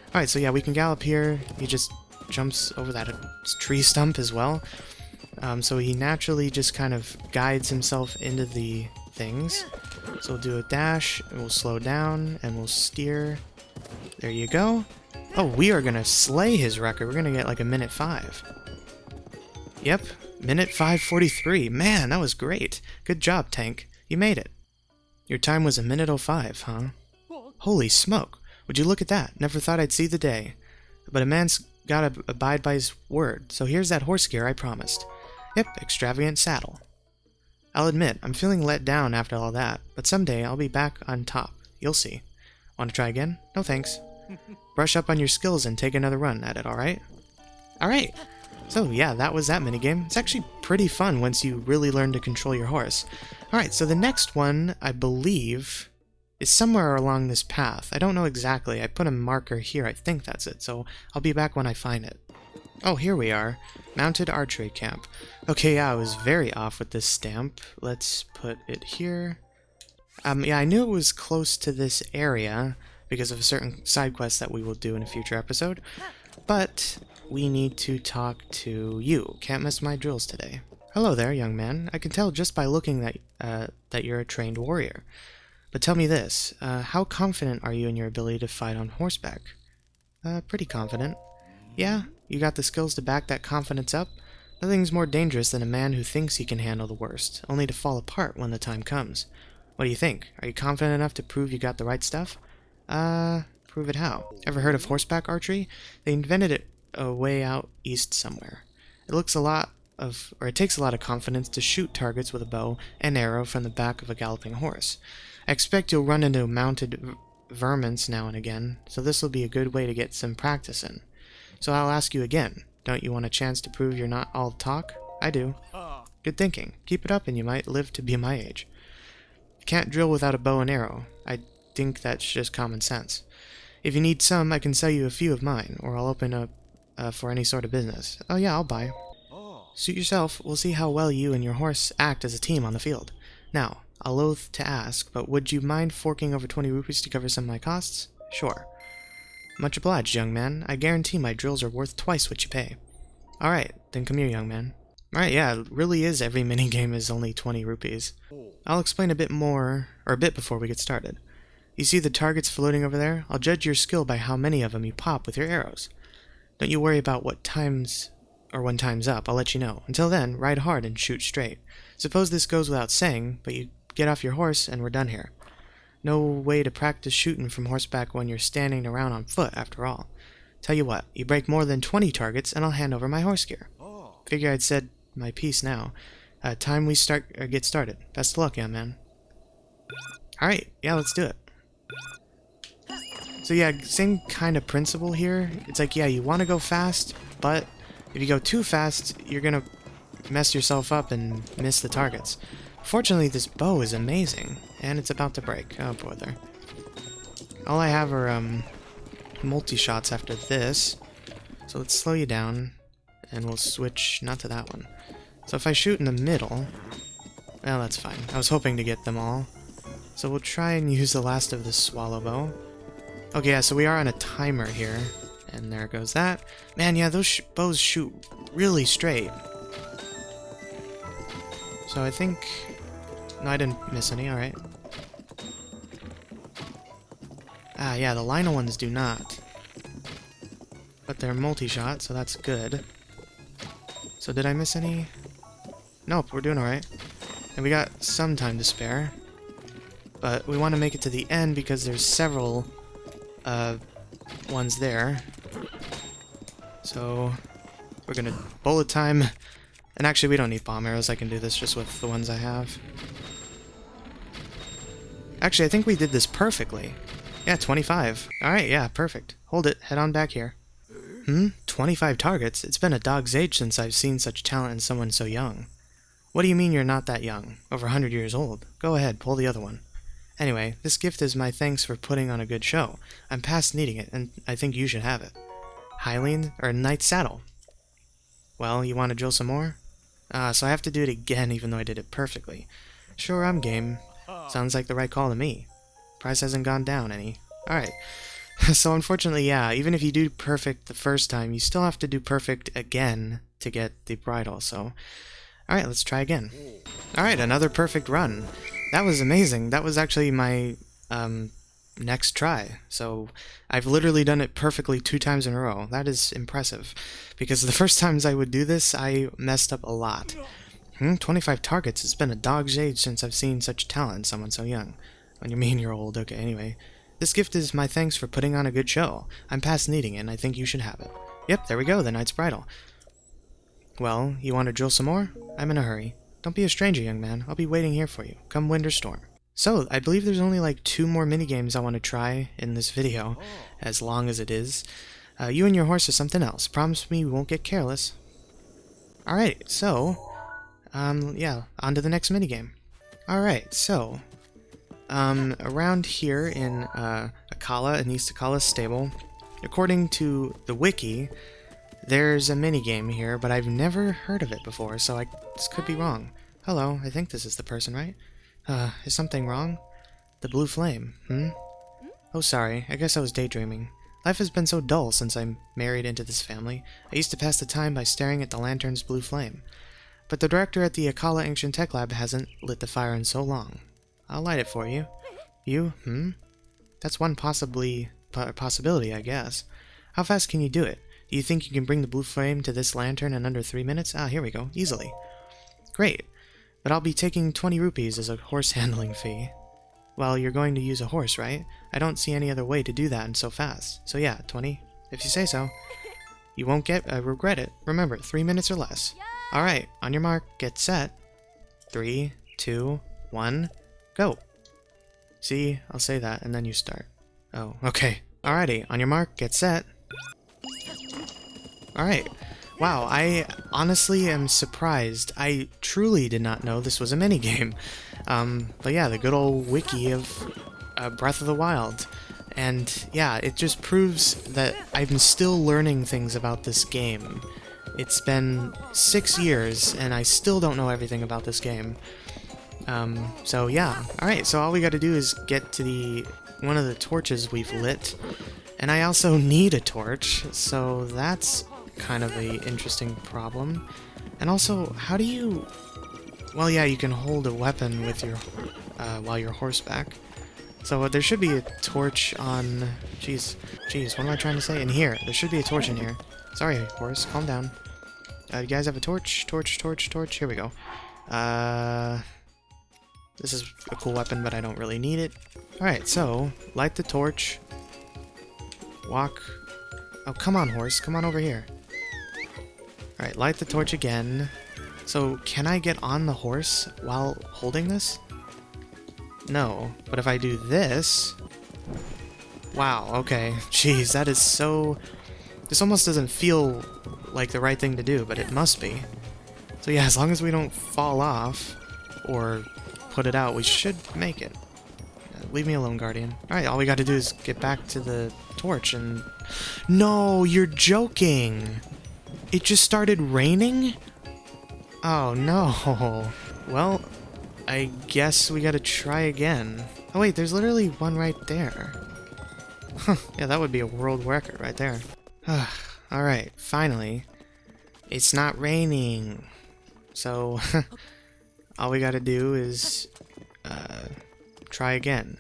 [SPEAKER 1] Alright, so yeah, we can gallop here. He just jumps over that tree stump as well. So he naturally just kind of guides himself into the things. So we'll do a dash, and we'll slow down, and we'll steer. There you go. Oh, we are going to slay his record. We're going to get like a minute 5. Yep, minute 5:43. Man, that was great. Good job, Tank. You made it. Your time was a minute 05, huh? Holy smoke. Would you look at that? Never thought I'd see the day. But a man's gotta abide by his word, so here's that horse gear I promised. Yep, extravagant saddle. I'll admit, I'm feeling let down after all that, but someday I'll be back on top. You'll see. Want to try again? No thanks. Brush up on your skills and take another run at it, alright? Alright! So yeah, that was that minigame. It's actually pretty fun once you really learn to control your horse. Alright, so the next one, I believe, is somewhere along this path. I don't know exactly. I put a marker here. I think that's it, so I'll be back when I find it. Oh, here we are. Mounted Archery Camp. Okay, yeah, I was very off with this stamp. Let's put it here. Yeah, I knew it was close to this area because of a certain side quest that we will do in a future episode, but we need to talk to you. Can't miss my drills today. Hello there, young man. I can tell just by looking that you're a trained warrior. But tell me this, how confident are you in your ability to fight on horseback? Pretty confident. Yeah, you got the skills to back that confidence up? Nothing's more dangerous than a man who thinks he can handle the worst, only to fall apart when the time comes. What do you think? Are you confident enough to prove you got the right stuff? Prove it how? Ever heard of horseback archery? They invented it way out east somewhere. It takes a lot of confidence to shoot targets with a bow and arrow from the back of a galloping horse. I expect you'll run into mounted vermins now and again, so this will be a good way to get some practice in. So I'll ask you again, don't you want a chance to prove you're not all talk? I do. Good thinking. Keep it up and you might live to be my age. You can't drill without a bow and arrow. I think that's just common sense. If you need some, I can sell you a few of mine, or I'll open up for any sort of business. Oh yeah, I'll buy. Suit yourself. We'll see how well you and your horse act as a team on the field. Now, I'll loathe to ask, but would you mind forking over 20 rupees to cover some of my costs? Sure. Much obliged, young man. I guarantee my drills are worth twice what you pay. Alright, then come here, young man. Alright, yeah, it really is every minigame is only 20 rupees. I'll explain a bit more, or a bit before we get started. You see the targets floating over there? I'll judge your skill by how many of them you pop with your arrows. Don't you worry about when time's up, I'll let you know. Until then, ride hard and shoot straight. Suppose this goes without saying, but you get off your horse and we're done here. No way to practice shooting from horseback when you're standing around on foot, after all. Tell you what, you break more than 20 targets and I'll hand over my horse gear. Figure I'd said my piece now. Time we get started. Best of luck, young man. Alright, yeah, let's do it. So yeah, same kind of principle here. It's like, yeah, you want to go fast, but if you go too fast, you're gonna mess yourself up and miss the targets. Fortunately, this bow is amazing, and it's about to break. Oh, bother. All I have are, multi-shots after this. So let's slow you down, and we'll switch, not to that one. So if I shoot in the middle, well, that's fine. I was hoping to get them all. So we'll try and use the last of the swallow bow. Okay, yeah, so we are on a timer here. And there goes that. Man, yeah, those bows shoot really straight. So I think... No, I didn't miss any, alright. Ah, yeah, the Lionel ones do not. But they're multi-shot, so that's good. So did I miss any? Nope, we're doing alright. And we got some time to spare. But we want to make it to the end because there's several ones there. So we're gonna bullet time. And actually we don't need bomb arrows, I can do this just with the ones I have. Actually, I think we did this perfectly. Yeah, 25. Alright, yeah, perfect. Hold it, head on back here. 25 targets? It's been a dog's age since I've seen such talent in someone so young. What do you mean you're not that young? Over 100 years old. Go ahead, pull the other one. Anyway, this gift is my thanks for putting on a good show. I'm past needing it, and I think you should have it. Hylian, or Knight's Saddle. Well, you want to drill some more? So I have to do it again even though I did it perfectly. Sure, I'm game. Sounds like the right call to me. Price hasn't gone down any. Alright. So unfortunately, yeah, even if you do perfect the first time, you still have to do perfect again to get the bridle, so... Alright, let's try again. Alright, another perfect run. That was amazing. That was actually my, next try. So, I've literally done it perfectly 2 times in a row. That is impressive. Because the first times I would do this, I messed up a lot. 25 targets. It's been a dog's age since I've seen such talent in someone so young. When you mean you're old, okay, anyway. This gift is my thanks for putting on a good show. I'm past needing it, and I think you should have it. Yep, there we go, the Knight's Bridle. Well, you want to drill some more? I'm in a hurry. Don't be a stranger, young man. I'll be waiting here for you, come wind or storm. So, I believe there's only like 2 more minigames I want to try in this video, as long as it is. You and your horse is something else. Promise me we won't get careless. Alright, so... yeah, on to the next minigame. Alright, so... around here in, Akala, in East Akala's stable, according to the wiki, there's a minigame here, but I've never heard of it before, so this could be wrong. Hello, I think this is the person, right? Is something wrong? The blue flame, Oh, sorry, I guess I was daydreaming. Life has been so dull since I married into this family. I used to pass the time by staring at the lantern's blue flame. But the director at the Akala Ancient Tech Lab hasn't lit the fire in so long. I'll light it for you. You, That's one possibility, I guess. How fast can you do it? Do you think you can bring the blue flame to this lantern in under 3 minutes? Ah, here we go. Easily. Great. But I'll be taking 20 rupees as a horse handling fee. Well, you're going to use a horse, right? I don't see any other way to do that and so fast. So yeah, 20. If you say so. You won't regret it. Remember, 3 minutes or less. Alright, on your mark, get set. 3, 2, 1, go. See, I'll say that, and then you start. Oh, okay. Alrighty, on your mark, get set. Alright. Wow, I honestly am surprised. I truly did not know this was a minigame. But yeah, the good old wiki of Breath of the Wild. And yeah, it just proves that I'm still learning things about this game. It's been 6 years, and I still don't know everything about this game. So yeah. Alright, so all we gotta do is get to one of the torches we've lit. And I also need a torch, so that's kind of a interesting problem. And also, how do you... Well, yeah, you can hold a weapon with your while you're horseback. So there should be a torch on... Jeez, what am I trying to say? In here. There should be a torch in here. Sorry, horse, calm down. You guys have a torch? Torch. Here we go. This is a cool weapon, but I don't really need it. Alright, so, light the torch. Walk... Oh, come on, horse. Come on over here. Alright, light the torch again. So, can I get on the horse while holding this? No. But if I do this... Wow, okay. Jeez, that is so... This almost doesn't feel like the right thing to do, but it must be. So yeah, as long as we don't fall off, or put it out, we should make it. Leave me alone, Guardian. Alright, all we gotta do is get back to the torch and... No, you're joking! It just started raining? Oh, no. Well, I guess we gotta try again. Oh wait, there's literally one right there. Huh, yeah, that would be a world record right there. Alright, finally. It's not raining. So, all we gotta do is... try again.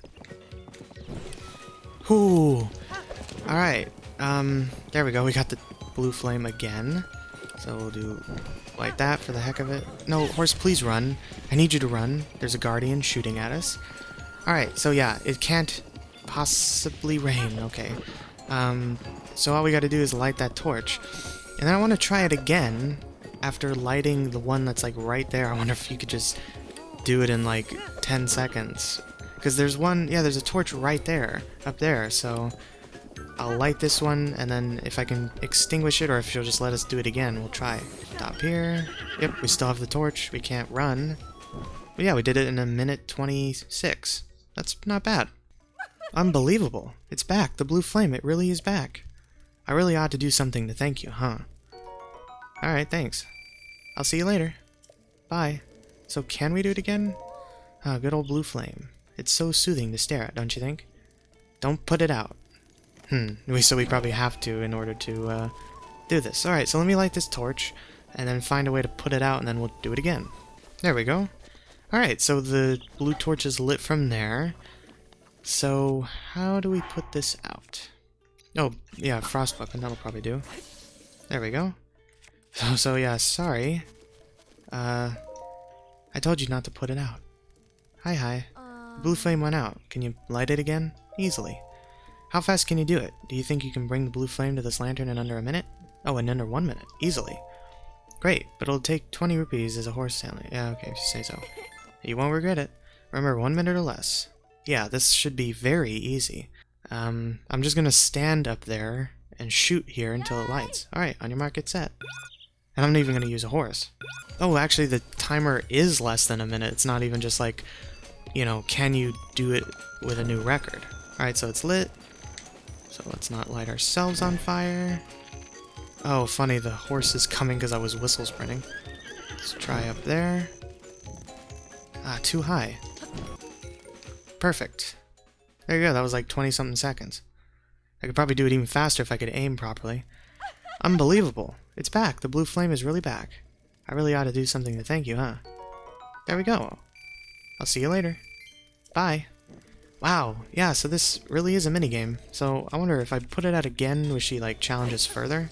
[SPEAKER 1] Whew! Alright, there we go, we got the blue flame again. So we'll do like that for the heck of it. No, horse, please run. I need you to run. There's a guardian shooting at us. Alright, so yeah, it can't possibly rain. Okay. So all we gotta do is light that torch. And then I want to try it again after lighting the one that's like right there. I wonder if you could just do it in like 10 seconds. Because there's one, yeah, there's a torch right there, up there, so I'll light this one, and then if I can extinguish it, or if she'll just let us do it again, we'll try. Stop here. Yep, we still have the torch. We can't run. But yeah, we did it in 1:26. That's not bad. Unbelievable. It's back. The blue flame. It really is back. I really ought to do something to thank you, huh? Alright, thanks. I'll see you later. Bye. So can we do it again? Good old blue flame. It's so soothing to stare at, don't you think? Don't put it out. So we probably have to in order to do this. Alright, so let me light this torch, and then find a way to put it out, and then we'll do it again. There we go. Alright, so the blue torch is lit from there. So, how do we put this out? Oh, yeah, frost weapon, that'll probably do. There we go. So yeah, sorry. I told you not to put it out. Hi. Blue flame went out. Can you light it again? Easily. How fast can you do it? Do you think you can bring the blue flame to this lantern in under a minute? Oh, in under 1 minute. Easily. Great, but it'll take 20 rupees as a horse sailing. Yeah, okay, if you say so. You won't regret it. Remember, 1 minute or less. Yeah, this should be very easy. I'm just gonna stand up there and shoot here until it lights. Alright, on your mark, get set. And I'm not even gonna use a horse. Oh, actually, the timer is less than a minute. It's not even just like, you know, can you do it with a new record? Alright, so it's lit. So let's not light ourselves on fire. Oh, funny, the horse is coming because I was whistle sprinting. Let's try up there. Ah, too high. Perfect. There you go, that was like 20-something seconds. I could probably do it even faster if I could aim properly. Unbelievable. It's back. The blue flame is really back. I really ought to do something to thank you, huh? There we go. I'll see you later. Bye. Wow, yeah, so this really is a minigame. So I wonder if I put it out again, will she like challenge us further?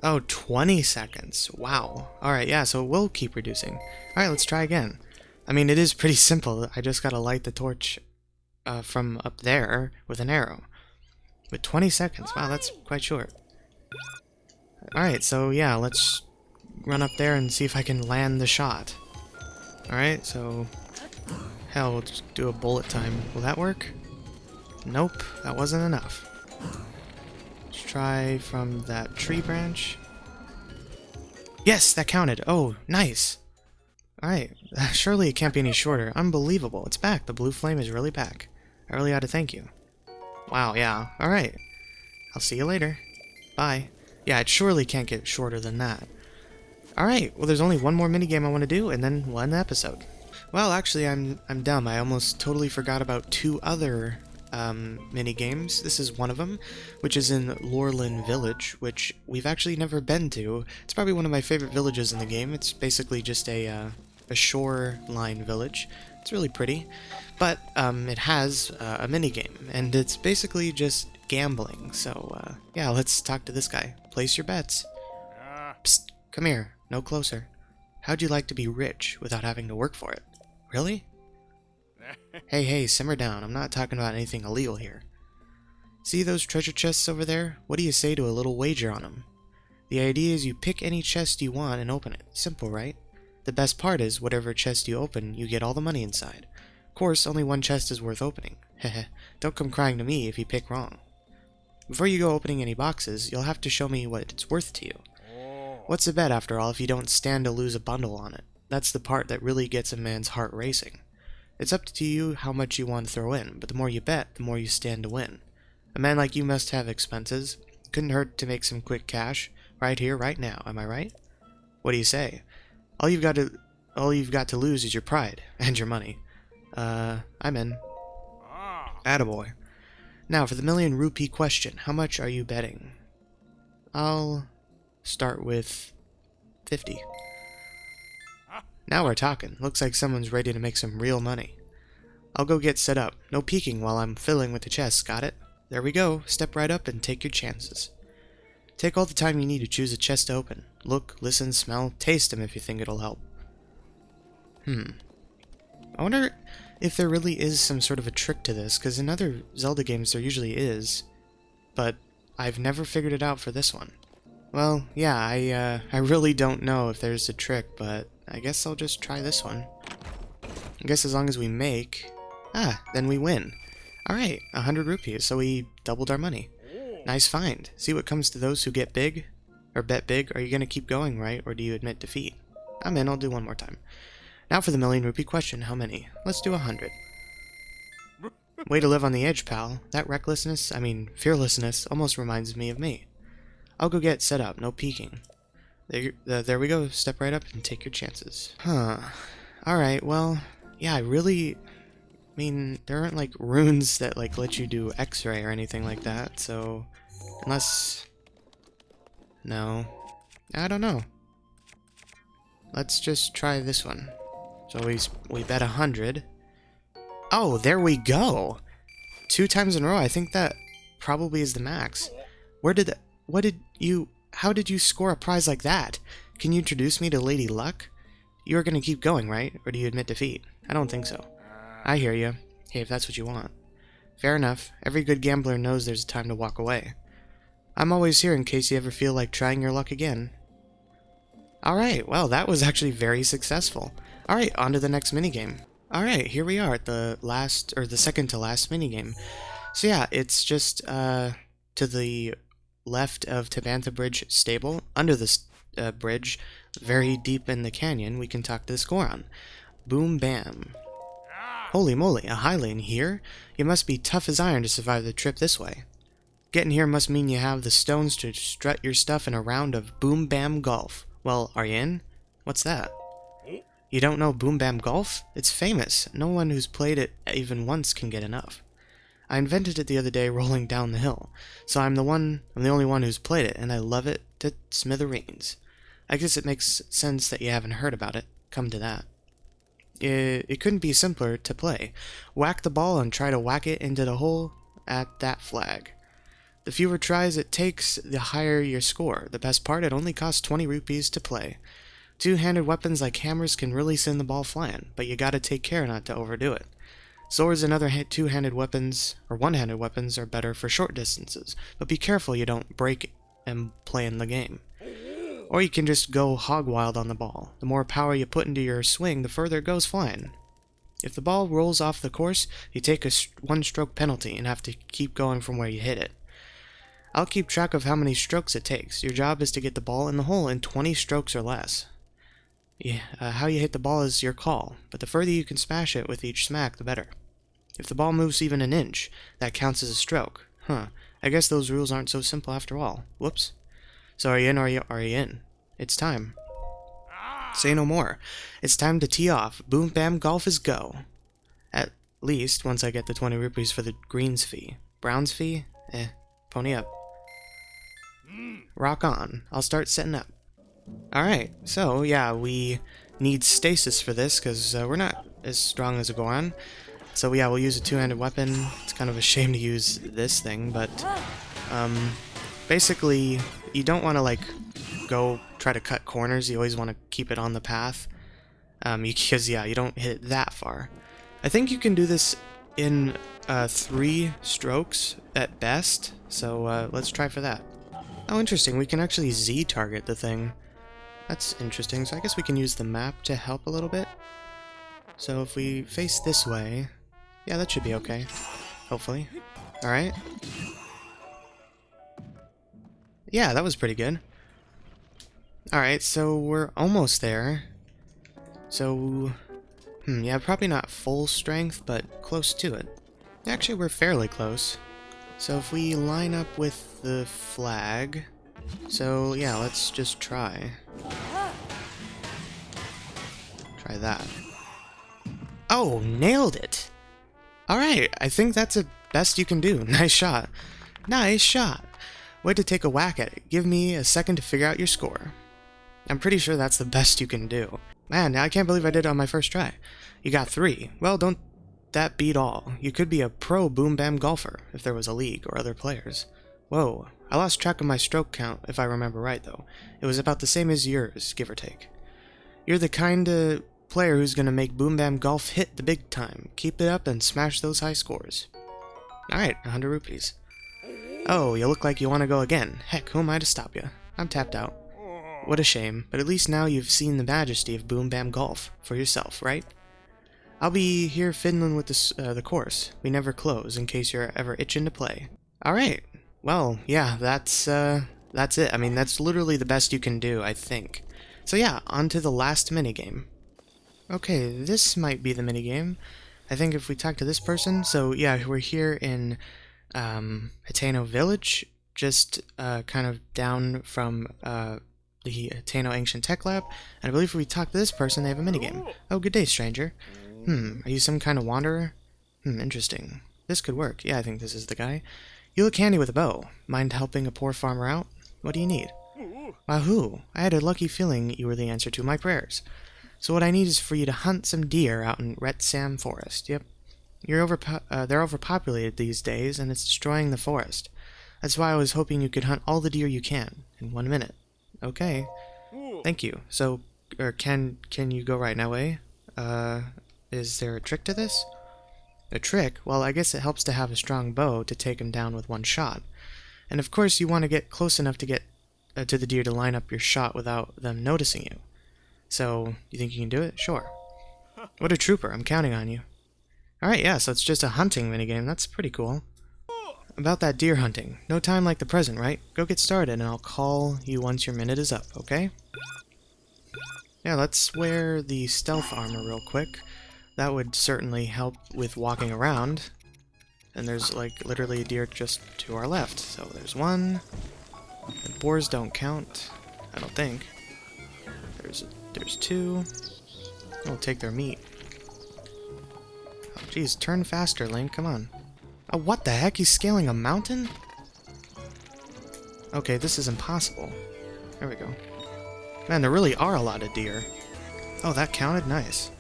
[SPEAKER 1] Oh, 20 seconds. Wow. Alright, yeah, so it will keep reducing. Alright, let's try again. I mean, it is pretty simple. I just gotta light the torch from up there with an arrow. With 20 seconds. Wow, that's quite short. Alright, so yeah, let's run up there and see if I can land the shot. Alright, so... hell, we'll just do a bullet time. Will that work? Nope, that wasn't enough. Let's try from that tree branch. Yes, that counted. Oh, nice. Alright, surely it can't be any shorter. Unbelievable. It's back. The blue flame is really back. I really ought to thank you. Wow, yeah. Alright. I'll see you later. Bye. Yeah, it surely can't get shorter than that. Alright, well there's only one more minigame I want to do, and then we'll end the episode. Well, actually, I'm dumb. I almost totally forgot about two other mini-games. This is one of them, which is in Lorelin Village, which we've actually never been to. It's probably one of my favorite villages in the game. It's basically just a shoreline village. It's really pretty, but it has a mini-game, and it's basically just gambling. So, yeah, let's talk to this guy. Place your bets. Psst, come here. No closer. How'd you like to be rich without having to work for it? Really? Hey, simmer down. I'm not talking about anything illegal here. See those treasure chests over there? What do you say to a little wager on them? The idea is you pick any chest you want and open it. Simple, right? The best part is, whatever chest you open, you get all the money inside. Of course, only one chest is worth opening. Heh. Don't come crying to me if you pick wrong. Before you go opening any boxes, you'll have to show me what it's worth to you. What's a bet, after all, if you don't stand to lose a bundle on it? That's the part that really gets a man's heart racing. It's up to you how much you want to throw in, but the more you bet, the more you stand to win. A man like you must have expenses. Couldn't hurt to make some quick cash, right here, right now, am I right? What do you say? All you've got to lose is your pride, and your money. I'm in. Attaboy. Now, for the million rupee question, how much are you betting? I'll start with 50. Now we're talking. Looks like someone's ready to make some real money. I'll go get set up. No peeking while I'm fiddling with the chests, got it? There we go. Step right up and take your chances. Take all the time you need to choose a chest to open. Look, listen, smell, taste them if you think it'll help. I wonder if there really is some sort of a trick to this, because in other Zelda games there usually is, but I've never figured it out for this one. Well, yeah, I really don't know if there's a trick, but I guess I'll just try this one. I guess as long as we make... then we win. Alright, 100 rupees, so we doubled our money. Nice find. See what comes to those who get big? Or bet big? Are you gonna keep going, right? Or do you admit defeat? I'm in, I'll do one more time. Now for the million rupee question, how many? Let's do 100. Way to live on the edge, pal. That recklessness, fearlessness, almost reminds me of me. I'll go get set up, no peeking. There we go, step right up and take your chances. Alright, well, yeah, I really mean, there aren't like runes that like let you do X-ray or anything like that, so unless... No. I don't know. Let's just try this one. So we bet 100. Oh, there we go! 2 times in a row. I think that probably is the max. How did you score a prize like that? Can you introduce me to Lady Luck? You are gonna keep going, right? Or do you admit defeat? I don't think so. I hear you. Hey, if that's what you want. Fair enough. Every good gambler knows there's a time to walk away. I'm always here in case you ever feel like trying your luck again. Alright, well, that was actually very successful. Alright, on to the next minigame. Alright, here we are at the last, or the second to last minigame. So yeah, it's just, to the left of Tabantha Bridge Stable. Under this bridge, very deep in the canyon, we can talk to the Scoron. Boom Bam. Holy moly, a Hylian here? You must be tough as iron to survive the trip this way. Getting here must mean you have the stones to strut your stuff in a round of Boom Bam Golf. Well, are you in? What's that? You don't know Boom Bam Golf? It's famous. No one who's played it even once can get enough. I invented it the other day rolling down the hill, so I'm the only one who's played it, and I love it to smithereens. I guess it makes sense that you haven't heard about it. Come to that. It couldn't be simpler to play. Whack the ball and try to whack it into the hole at that flag. The fewer tries it takes, the higher your score. The best part, it only costs 20 rupees to play. Two-handed weapons like hammers can really send the ball flying, but you gotta take care not to overdo it. Swords and other two-handed weapons, or one-handed weapons, are better for short distances, but be careful you don't break and play in the game. Or you can just go hog wild on the ball. The more power you put into your swing, the further it goes flying. If the ball rolls off the course, you take a one-stroke penalty and have to keep going from where you hit it. I'll keep track of how many strokes it takes. Your job is to get the ball in the hole in 20 strokes or less. Yeah, how you hit the ball is your call, but the further you can smash it with each smack, the better. If the ball moves even an inch, that counts as a stroke. Huh, I guess those rules aren't so simple after all. Whoops. So are you in or are you in? It's time. Say no more. It's time to tee off. Boom Bam Golf is go. At least once I get the 20 rupees for the greens fee. Browns fee? Pony up. Rock on. I'll start setting up. Alright, so yeah, we need stasis for this because we're not as strong as a Goron. So yeah, we'll use a two-handed weapon. It's kind of a shame to use this thing, but basically you don't want to like go try to cut corners. You always want to keep it on the path because yeah, you don't hit it that far. I think you can do this in 3 strokes at best, so let's try for that. Oh, interesting, we can actually Z-target the thing. That's interesting, so I guess we can use the map to help a little bit. So if we face this way, yeah, that should be okay, hopefully. Alright. Yeah, that was pretty good. Alright, so we're almost there. So, yeah, probably not full strength, but close to it. Actually, we're fairly close. So if we line up with the flag... So, yeah, let's just try. Try that. Oh, nailed it! Alright, I think that's the best you can do. Nice shot. Nice shot! Way to take a whack at it. Give me a second to figure out your score. I'm pretty sure that's the best you can do. Man, I can't believe I did it on my first try. You got 3. Well, don't that beat all. You could be a pro Boom Bam golfer, if there was a league or other players. Whoa, I lost track of my stroke count, if I remember right, though. It was about the same as yours, give or take. You're the kind of player who's gonna make Boom Bam Golf hit the big time. Keep it up and smash those high scores. Alright, 100 rupees. Oh, you look like you want to go again. Heck, who am I to stop you? I'm tapped out. What a shame, but at least now you've seen the majesty of Boom Bam Golf for yourself, right? I'll be here fiddling with the course. We never close, in case you're ever itching to play. Alright, well, yeah, that's it. I mean, that's literally the best you can do, I think. So yeah, on to the last minigame. Okay, this might be the minigame. I think if we talk to this person, so yeah, we're here in Hateno Village, just kind of down from the Hateno Ancient Tech Lab, and I believe if we talk to this person, they have a minigame. Oh, good day, stranger. Are you some kind of wanderer? Interesting. This could work. Yeah, I think this is the guy. You look handy with a bow. Mind helping a poor farmer out? What do you need? Wahoo! I had a lucky feeling you were the answer to my prayers. So what I need is for you to hunt some deer out in Retsam Forest. Yep. They're overpopulated these days, and it's destroying the forest. That's why I was hoping you could hunt all the deer you can in 1 minute. Okay. Thank you. So, can you go right now, eh? Is there a trick to this? A trick? Well, I guess it helps to have a strong bow to take him down with one shot. And of course, you want to get close enough to get to the deer to line up your shot without them noticing you. So, you think you can do it? Sure. What a trooper. I'm counting on you. Alright, yeah, so it's just a hunting minigame. That's pretty cool. About that deer hunting. No time like the present, right? Go get started, and I'll call you once your minute is up, okay? Yeah, let's wear the stealth armor real quick. That would certainly help with walking around. And there's, like, literally a deer just to our left. So there's one. The boars don't count. I don't think. There's two. We'll take their meat. Oh, jeez, turn faster, Link. Come on. Oh, what the heck? He's scaling a mountain? Okay, this is impossible. There we go. Man, there really are a lot of deer. Oh, that counted? Nice.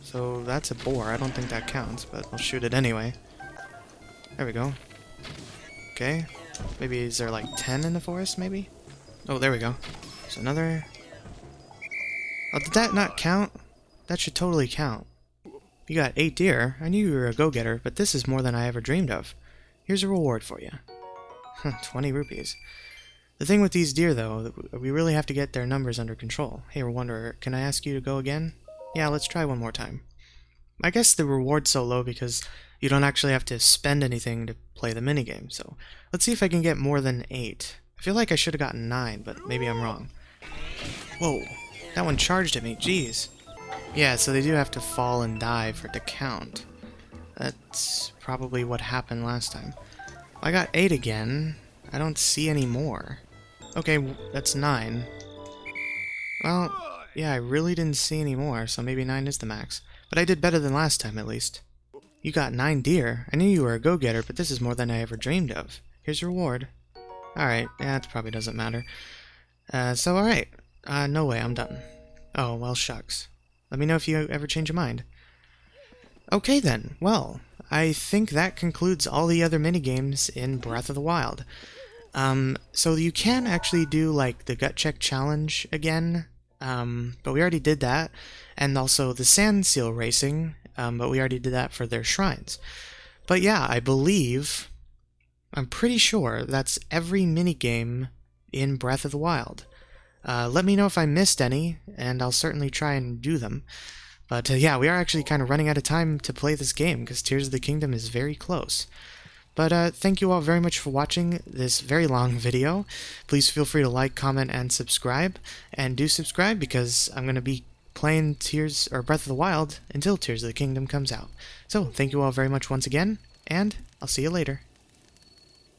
[SPEAKER 1] So that's a boar. I don't think that counts, but I'll shoot it anyway. There we go. Okay. Maybe is there like 10 in the forest, maybe? Oh, there we go. There's another. Oh, did that not count? That should totally count. You got 8 deer. I knew you were a go-getter, but this is more than I ever dreamed of. Here's a reward for you. 20 rupees. The thing with these deer, though, we really have to get their numbers under control. Hey, Wanderer, can I ask you to go again? Yeah, let's try one more time. I guess the reward's so low because you don't actually have to spend anything to play the minigame, so let's see if I can get more than 8. I feel like I should have gotten 9, but maybe I'm wrong. Whoa, that one charged at me, jeez. Yeah, so they do have to fall and die for it to count. That's probably what happened last time. I got 8 again. I don't see any more. Okay, that's 9. Well, yeah, I really didn't see any more, so maybe 9 is the max. But I did better than last time, at least. You got 9 deer. I knew you were a go-getter, but this is more than I ever dreamed of. Here's your reward. Alright, yeah, it probably doesn't matter. So alright. No way, I'm done. Oh, well, shucks. Let me know if you ever change your mind. Okay then, well, I think that concludes all the other minigames in Breath of the Wild. So you can actually do, like, the gut check challenge again, but we already did that, and also the sand seal racing, but we already did that for their shrines. But yeah, I'm pretty sure that's every minigame in Breath of the Wild. Let me know if I missed any, and I'll certainly try and do them. But yeah, we are actually kind of running out of time to play this game, because Tears of the Kingdom is very close. But thank you all very much for watching this very long video. Please feel free to like, comment, and subscribe. And do subscribe because I'm going to be playing Breath of the Wild until Tears of the Kingdom comes out. So thank you all very much once again, and I'll see you later.